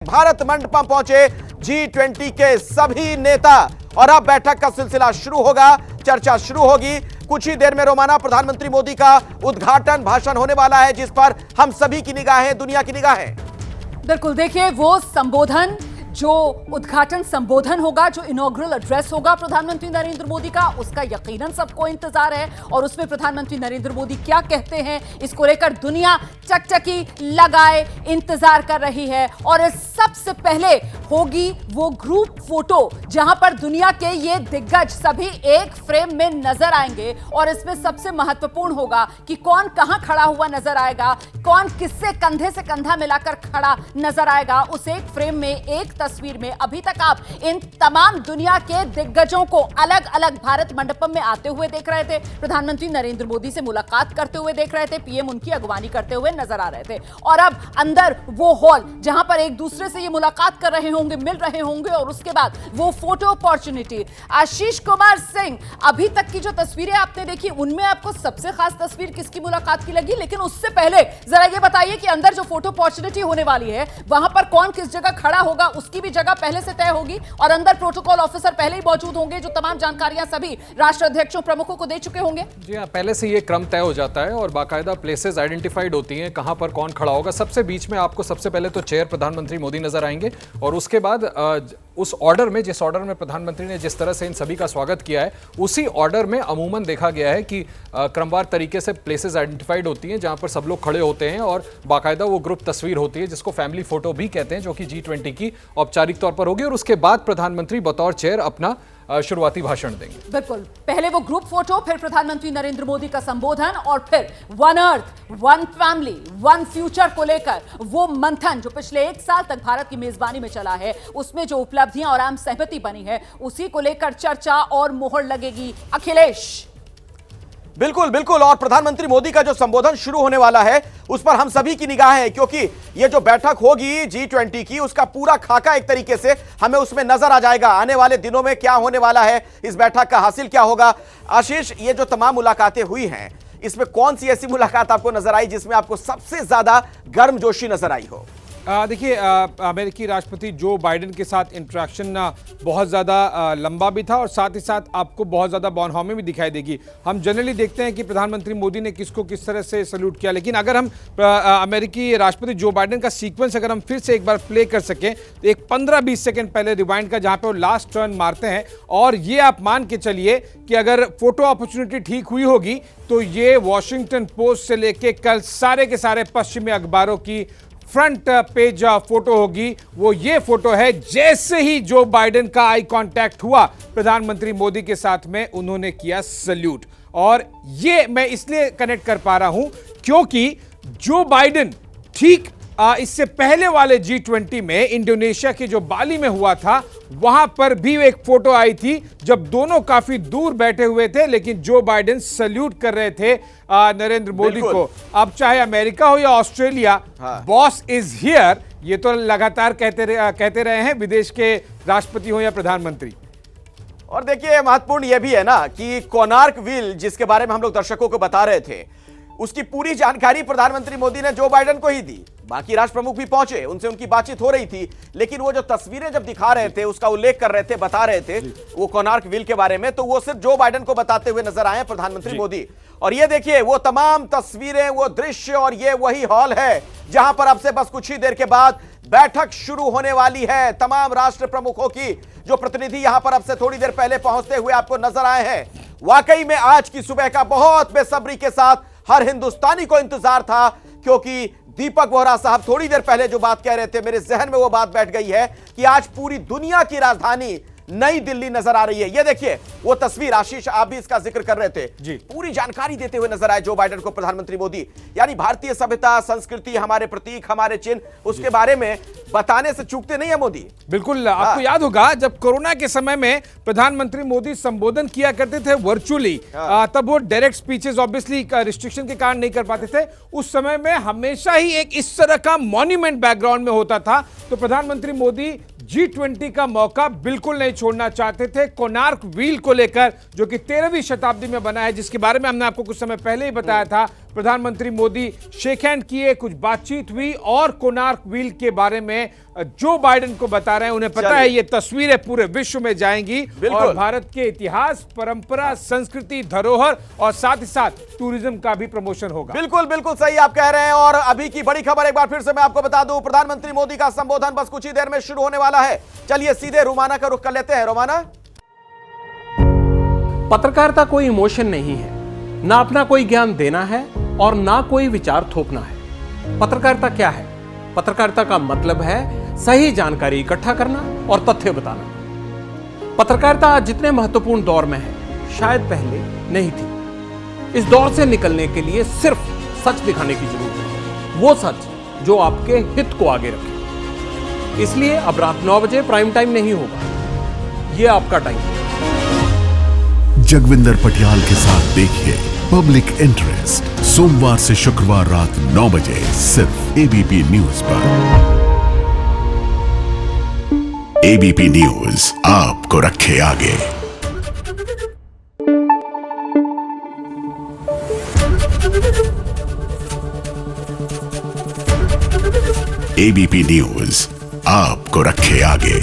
भारत मंडपम पहुंचे G20 के सभी नेता और अब बैठक का सिलसिला शुरू होगा, चर्चा शुरू होगी। कुछ ही देर में रोमाना प्रधानमंत्री मोदी का उद्घाटन भाषण होने वाला है, जिस पर हम सभी की निगाहें, दुनिया की निगाहें। बिल्कुल, देखिए वो संबोधन, जो उद्घाटन संबोधन होगा, जो इनॉग्रल एड्रेस होगा प्रधानमंत्री नरेंद्र मोदी का, उसका यकीनन सबको इंतजार है। और उसमें प्रधानमंत्री नरेंद्र मोदी क्या कहते हैं, इसको लेकर दुनिया चकचकी लगाए इंतजार कर रही है। और इस सबसे पहले होगी वो ग्रुप फोटो, जहां पर दुनिया के ये दिग्गज सभी एक फ्रेम में नजर आएंगे। और इसमें सबसे महत्वपूर्ण होगा कि कौन कहां खड़ा हुआ नजर आएगा, कौन किससे कंधे से कंधा मिलाकर खड़ा नजर आएगा उस एक फ्रेम में, एक तस्वीर में। अभी तक आप इन तमाम दुनिया के दिग्गजों को अलग अलग भारत मंडपम में आते हुए देख रहे थे, प्रधानमंत्री नरेंद्र मोदी से मुलाकात करते हुए देख रहे थे, पीएम उनकी अगवानी करते हुए नजर आ रहे थे। और अब अंदर वो हॉल जहां पर एक दूसरे से ये मुलाकात कर रहे होंगे, मिल रहे होंगे, और उसके बाद वो फोटो अपॉर्चुनिटी। आशीष कुमार सिंह, अभी तक की जो तस्वीरें आपने देखी उनमें आपको सबसे खास तस्वीर किसकी मुलाकात की लगी? लेकिन उससे पहले जरा ये बताइए कि अंदर जो फोटो अपॉर्चुनिटी होने वाली है वहां पर कौन किस जगह खड़ा होगा, उसकी भी जगह पहले से तय होगी और अंदर प्रोटोकॉल ऑफिसर पहले ही मौजूद होंगे, जो तमाम जानकारियां सभी राष्ट्र अध्यक्षों प्रमुखों को दे चुके होंगे। जी हाँ, पहले से ये क्रम तय हो जाता है और बाकायदा प्लेसेस आइडेंटिफाइड होती हैं, कहां पर कौन खड़ा होगा। सबसे बीच में आपको सबसे पहले तो चेयर प्रधानमंत्री मोदी नजर आएंगे और उसके बाद उस ऑर्डर में, जिस ऑर्डर में प्रधानमंत्री ने जिस तरह से इन सभी का स्वागत किया है, उसी ऑर्डर में अमूमन देखा गया है कि क्रमवार तरीके से प्लेसेस आइडेंटिफाइड होती हैं जहां पर सब लोग खड़े होते हैं और बाकायदा वो ग्रुप तस्वीर होती है जिसको फैमिली फोटो भी कहते हैं, जो कि G20 की औपचारिक तौर पर होगी। और उसके बाद प्रधानमंत्री बतौर चेयर अपना शुरुआती भाषण देंगे। बिल्कुल, पहले वो ग्रुप फोटो, फिर प्रधानमंत्री नरेंद्र मोदी का संबोधन और फिर one earth, one family, one future को लेकर वो मंथन जो पिछले एक साल तक भारत की मेजबानी में चला है, उसमें जो उपलब्धियां और आम सहमति बनी है, उसी को लेकर चर्चा और मोहर लगेगी। अखिलेश, बिल्कुल बिल्कुल, और प्रधानमंत्री मोदी का जो संबोधन शुरू होने वाला है उस पर हम सभी की निगाहें हैं, क्योंकि ये जो बैठक होगी G20 की, उसका पूरा खाका एक तरीके से हमें उसमें नजर आ जाएगा। आने वाले दिनों में क्या होने वाला है, इस बैठक का हासिल क्या होगा। आशीष, ये जो तमाम मुलाकातें हुई हैं, इसमें कौन सी ऐसी मुलाकात आपको नजर आई जिसमें आपको सबसे ज्यादा गर्मजोशी नजर आई हो? देखिए, अमेरिकी राष्ट्रपति जो बाइडेन के साथ इंटरेक्शन बहुत ज़्यादा लंबा भी था और साथ ही साथ आपको बहुत ज़्यादा बॉनहॉर्मी भी दिखाई देगी। हम जनरली देखते हैं कि प्रधानमंत्री मोदी ने किसको किस तरह से सल्यूट किया, लेकिन अगर हम अमेरिकी राष्ट्रपति जो बाइडेन का सीक्वेंस अगर हम फिर से एक बार प्ले कर सकें, तो एक 15-20 सेकेंड पहले रिवाइंड का, जहाँ पे वो लास्ट टर्न मारते हैं, और ये आप मान के चलिए कि अगर फोटो अपॉर्चुनिटी ठीक हुई होगी तो ये वॉशिंगटन पोस्ट से लेके कल सारे के सारे पश्चिमी अखबारों की फ्रंट पेज फोटो होगी। वो ये फोटो है जैसे ही जो बाइडेन का आई कांटेक्ट हुआ प्रधानमंत्री मोदी के साथ में, उन्होंने किया सल्यूट। और ये मैं इसलिए कनेक्ट कर पा रहा हूं क्योंकि जो बाइडेन ठीक इससे पहले वाले G20 में इंडोनेशिया के जो बाली में हुआ था, वहां पर भी एक फोटो आई थी जब दोनों काफी दूर बैठे हुए थे, लेकिन जो बाइडेन सल्यूट कर रहे थे नरेंद्र मोदी को। अब चाहे अमेरिका हो या ऑस्ट्रेलिया, बॉस इज हियर, ये तो लगातार कहते रहे हैं, विदेश के राष्ट्रपति हो या प्रधानमंत्री। और देखिए, महत्वपूर्ण यह भी है ना कि कोणार्क व्हील, जिसके बारे में हम लोग दर्शकों को बता रहे थे, उसकी पूरी जानकारी प्रधानमंत्री मोदी ने जो बाइडेन को ही दी। बाकी राष्ट्र प्रमुख भी पहुंचे, उनसे उनकी बातचीत हो रही थी, लेकिन वो जो तस्वीरें जब दिखा रहे थे, उसका उल्लेख कर रहे थे, बता रहे थे वो कोणार्क व्हील के बारे में, तो वो सिर्फ जो बाइडेन को बताते हुए नजर आए प्रधानमंत्री मोदी। और ये देखिए, वो तमाम तस्वीरें, वो दृश्य, और ये वही हॉल है जहां पर अब से बस कुछ ही देर के बाद बैठक शुरू होने वाली है। तमाम राष्ट्र प्रमुखों की जो प्रतिनिधि यहां पर अब से थोड़ी देर पहले पहुंचते हुए आपको नजर आए हैं। वाकई में आज की सुबह का बहुत बेसब्री के साथ हर हिंदुस्तानी को इंतजार था, क्योंकि दीपक वोरा साहब थोड़ी देर पहले जो बात कह रहे थे, मेरे जहन में वो बात बैठ गई है कि आज पूरी दुनिया की राजधानी नई दिल्ली नजर आ रही है। ये देखिए वो तस्वीर, आशीष आप भी इसका जिक्र कर रहे थे, पूरी जानकारी देते हुए नजर आए जो बाइडेन को प्रधानमंत्री मोदी। यानी भारतीय सभ्यता, संस्कृति, हमारे प्रतीक, हमारे चिन्ह, उसके बारे में बताने से चूकते नहीं है मोदी। बिल्कुल, आपको याद होगा जब कोरोना के समय में प्रधानमंत्री मोदी संबोधन किया करते थे वर्चुअली, तब वो डायरेक्ट स्पीचेस ऑब्वियसली रिस्ट्रिक्शन के कारण नहीं कर पाते थे। उस समय में हमेशा ही एक इस तरह का मॉन्यूमेंट बैकग्राउंड में होता था, तो प्रधानमंत्री मोदी G20 का मौका बिल्कुल नहीं छोड़ना चाहते थे। कोणार्क व्हील को लेकर, जो कि 13वीं शताब्दी में बना है, जिसके बारे में हमने आपको कुछ समय पहले ही बताया था, प्रधानमंत्री मोदी शेक हैंड किए, कुछ बातचीत हुई और कोणार्क व्हील के बारे में जो बाइडेन को बता रहे हैं। उन्हें पता है ये तस्वीरें पूरे विश्व में जाएंगी और भारत के इतिहास, परंपरा, संस्कृति, धरोहर और साथ ही साथ टूरिज्म का भी प्रमोशन होगा। बिल्कुल बिल्कुल सही आप कह रहे हैं। और अभी की बड़ी खबर एक बार फिर से मैं आपको बता दूं, प्रधानमंत्री मोदी का संबोधन बस कुछ ही देर में शुरू होने वाला है। चलिए सीधे रोमाना का रुख कर लेते हैं। रोमाना, पत्रकारिता कोई इमोशन नहीं है, ना अपना कोई ज्ञान देना है और ना कोई विचार थोपना है। पत्रकारिता क्या है? पत्रकारिता का मतलब है सही जानकारी इकट्ठा करना और तथ्य बताना। पत्रकारिता आज जितने महत्वपूर्ण दौर में है, शायद पहले नहीं थी। इस दौर से निकलने के लिए सिर्फ सच दिखाने की जरूरत है, वो सच जो आपके हित को आगे रखे। इसलिए अब रात 9 बजे प्राइम टाइम नहीं होगा, ये आपका टाइम है। जगविंदर पटियाल के साथ देखिए पब्लिक इंटरेस्ट, सोमवार से शुक्रवार रात 9 बजे सिर्फ एबीपी न्यूज पर। एबीपी न्यूज आपको रखे आगे। एबीपी न्यूज आपको रखे आगे।